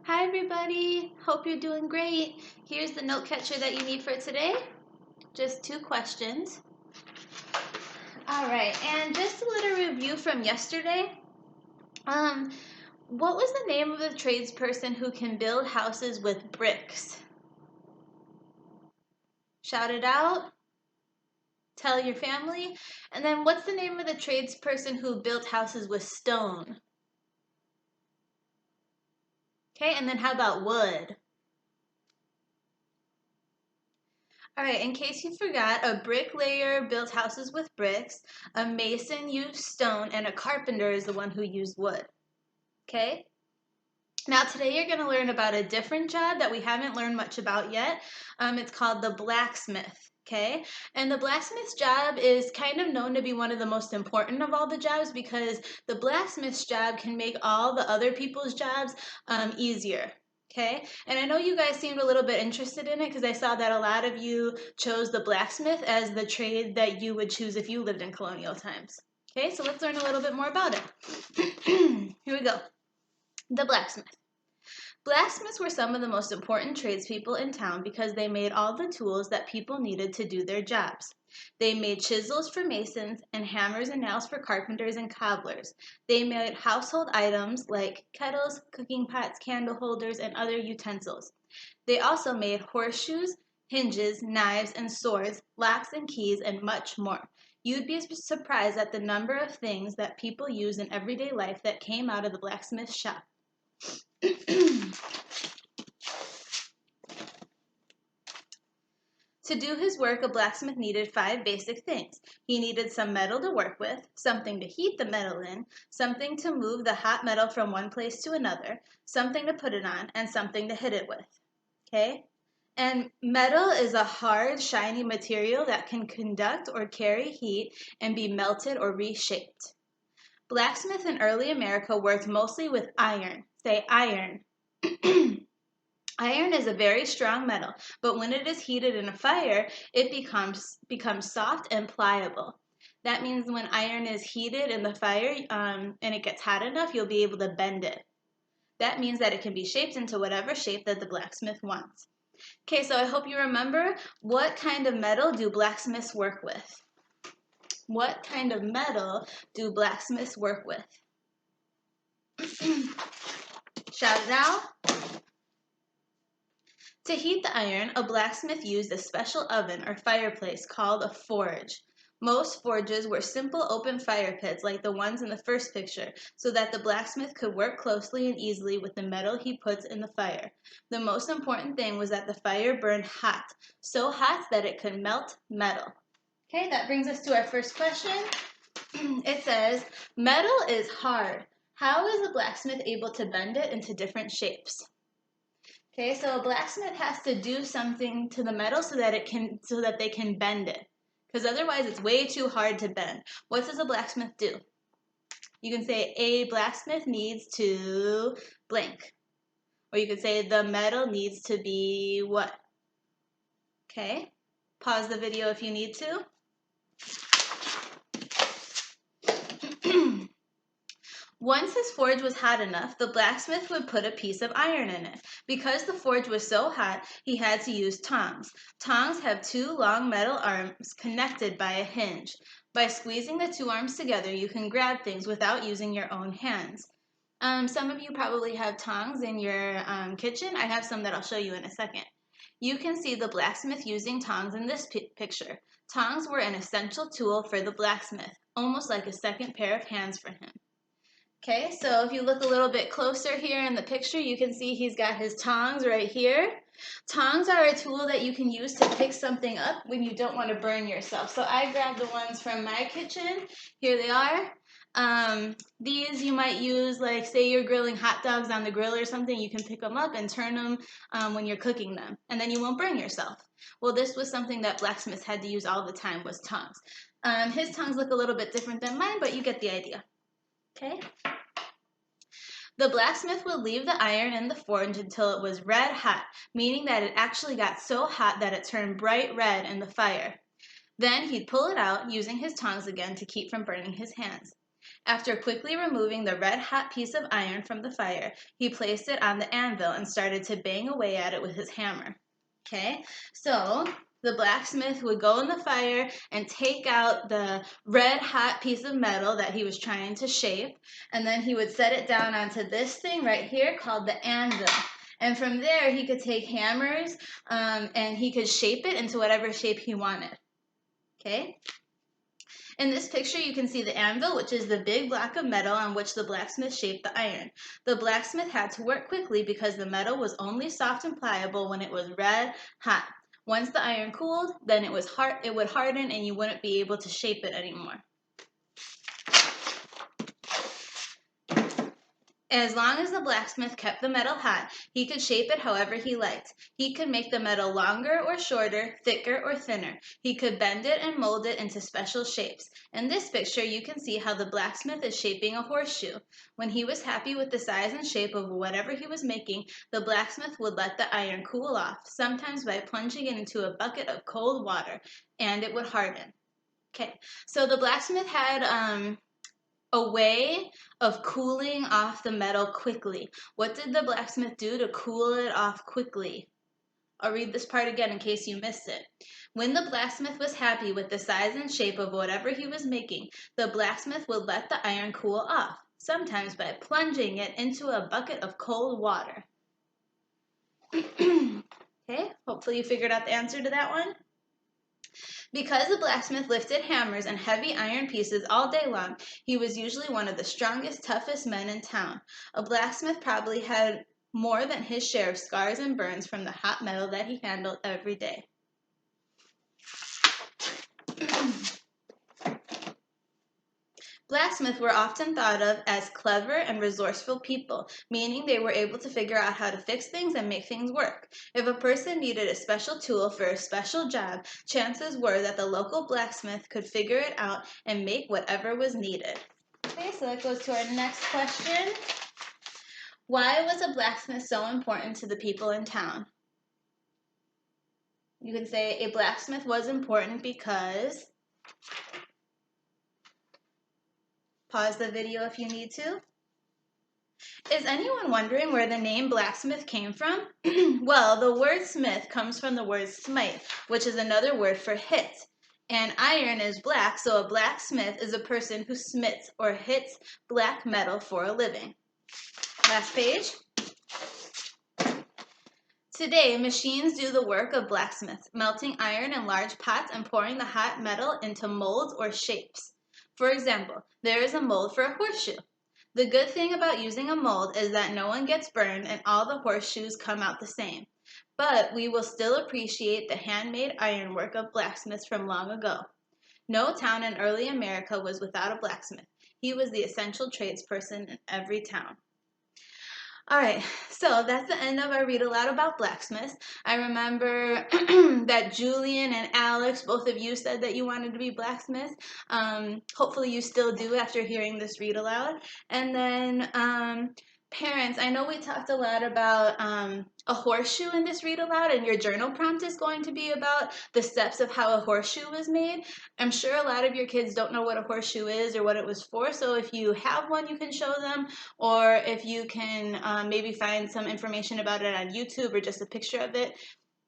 Hi everybody, hope you're doing great. Here's the note catcher that you need for today. Just 2 questions. All right, and just a little review from yesterday. What was the name of the tradesperson who can build houses with bricks? Shout it out. Tell your family. And then what's the name of the tradesperson who built houses with stone? Okay, and then how about wood? All right, in case you forgot, a bricklayer built houses with bricks, a mason used stone, and a carpenter is the one who used wood. Okay? Now, today you're going to learn about a different job that we haven't learned much about yet. It's called the blacksmith. Okay? And the blacksmith's job is kind of known to be one of the most important of all the jobs because the blacksmith's job can make all the other people's jobs easier. Okay, and I know you guys seemed a little bit interested in it because I saw that a lot of you chose the blacksmith as the trade that you would choose if you lived in colonial times. Okay, so let's learn a little bit more about it. Here we go. The blacksmith. Blacksmiths were some of the most important tradespeople in town because they made all the tools that people needed to do their jobs. They made chisels for masons and hammers and nails for carpenters and cobblers. They made household items like kettles, cooking pots, candle holders, and other utensils. They also made horseshoes, hinges, knives, and swords, locks and keys, and much more. You'd be surprised at the number of things that people use in everyday life that came out of the blacksmith shop. To do his work, a blacksmith needed 5 basic things. He needed some metal to work with, something to heat the metal in, something to move the hot metal from one place to another, something to put it on, and something to hit it with. Okay? And metal is a hard, shiny material that can conduct or carry heat and be melted or reshaped. Blacksmiths in early America worked mostly with iron. Say iron. Iron is a very strong metal, but when it is heated in a fire, it becomes soft and pliable. That means when iron is heated in the fire and it gets hot enough, you'll be able to bend it. That means that it can be shaped into whatever shape that the blacksmith wants. Okay, so I hope you remember, what kind of metal do blacksmiths work with? What kind of metal do blacksmiths work with? Shout it out. To heat the iron, a blacksmith used a special oven or fireplace called a forge. Most forges were simple open fire pits like the ones in the first picture, so that the blacksmith could work closely and easily with the metal he puts in the fire. The most important thing was that the fire burned hot, so hot that it could melt metal. Okay, that brings us to our first question. It says, metal is hard. How is a blacksmith able to bend it into different shapes? Okay, so a blacksmith has to do something to the metal so that they can bend it. Because otherwise it's way too hard to bend. What does a blacksmith do? You can say a blacksmith needs to blank. Or you could say the metal needs to be what? Okay, pause the video if you need to. Once his forge was hot enough, the blacksmith would put a piece of iron in it. Because the forge was so hot, he had to use tongs. Tongs have 2 long metal arms connected by a hinge. By squeezing the 2 arms together, you can grab things without using your own hands. Some of you probably have tongs in your kitchen. I have some that I'll show you in a second. You can see the blacksmith using tongs in this picture. Tongs were an essential tool for the blacksmith, almost like a second pair of hands for him. Okay, so if you look a little bit closer here in the picture, you can see he's got his tongs right here. Tongs are a tool that you can use to pick something up when you don't want to burn yourself. So I grabbed the ones from my kitchen. Here they are. These you might use, like say you're grilling hot dogs on the grill or something, you can pick them up and turn them when you're cooking them, and then you won't burn yourself. Well, this was something that blacksmiths had to use all the time, was tongs. His tongs look a little bit different than mine, but you get the idea. Okay. The blacksmith would leave the iron in the forge until it was red hot, meaning that it actually got so hot that it turned bright red in the fire. Then he'd pull it out, using his tongs again to keep from burning his hands. After quickly removing the red-hot piece of iron from the fire, he placed it on the anvil and started to bang away at it with his hammer. Okay, so the blacksmith would go in the fire and take out the red-hot piece of metal that he was trying to shape, and then he would set it down onto this thing right here called the anvil. And from there, he could take hammers and he could shape it into whatever shape he wanted. Okay? In this picture, you can see the anvil, which is the big block of metal on which the blacksmith shaped the iron. The blacksmith had to work quickly because the metal was only soft and pliable when it was red hot. Once the iron cooled, then it would harden and you wouldn't be able to shape it anymore. As long as the blacksmith kept the metal hot, he could shape it however he liked. He could make the metal longer or shorter, thicker or thinner. He could bend it and mold it into special shapes. In this picture, you can see how the blacksmith is shaping a horseshoe. When he was happy with the size and shape of whatever he was making, the blacksmith would let the iron cool off, sometimes by plunging it into a bucket of cold water, and it would harden. Okay, so the blacksmith had a way of cooling off the metal quickly. What did the blacksmith do to cool it off quickly? I'll read this part again in case you missed it. When the blacksmith was happy with the size and shape of whatever he was making, the blacksmith would let the iron cool off, sometimes by plunging it into a bucket of cold water. Okay, hopefully you figured out the answer to that one. Because the blacksmith lifted hammers and heavy iron pieces all day long, he was usually one of the strongest, toughest men in town. A blacksmith probably had more than his share of scars and burns from the hot metal that he handled every day. Blacksmiths were often thought of as clever and resourceful people, meaning they were able to figure out how to fix things and make things work. If a person needed a special tool for a special job, chances were that the local blacksmith could figure it out and make whatever was needed. Okay, so that goes to our next question. Why was a blacksmith so important to the people in town? You can say a blacksmith was important because... Pause the video if you need to. Is anyone wondering where the name blacksmith came from? Well, the word smith comes from the word smite, which is another word for hit. And iron is black, so a blacksmith is a person who smits or hits black metal for a living. Last page. Today, machines do the work of blacksmiths, melting iron in large pots and pouring the hot metal into molds or shapes. For example, there is a mold for a horseshoe. The good thing about using a mold is that no one gets burned and all the horseshoes come out the same. But we will still appreciate the handmade ironwork of blacksmiths from long ago. No town in early America was without a blacksmith. He was the essential tradesperson in every town. All right, so that's the end of our read aloud about blacksmiths. I remember that Julian and Alex, both of you said that you wanted to be blacksmiths. Hopefully you still do after hearing this read aloud. And then parents, I know we talked a lot about a horseshoe in this read aloud, and your journal prompt is going to be about the steps of how a horseshoe was made. I'm sure a lot of your kids don't know what a horseshoe is or what it was for, so if you have one, you can show them, or if you can maybe find some information about it on YouTube or just a picture of it,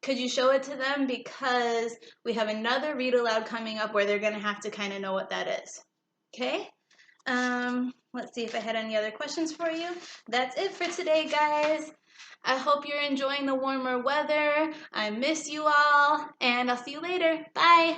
could you show it to them? Because we have another read aloud coming up where they're going to have to kind of know what that is. Okay? Let's see if I had any other questions for you. That's it for today, guys. I hope you're enjoying the warmer weather. I miss you all, and I'll see you later. Bye.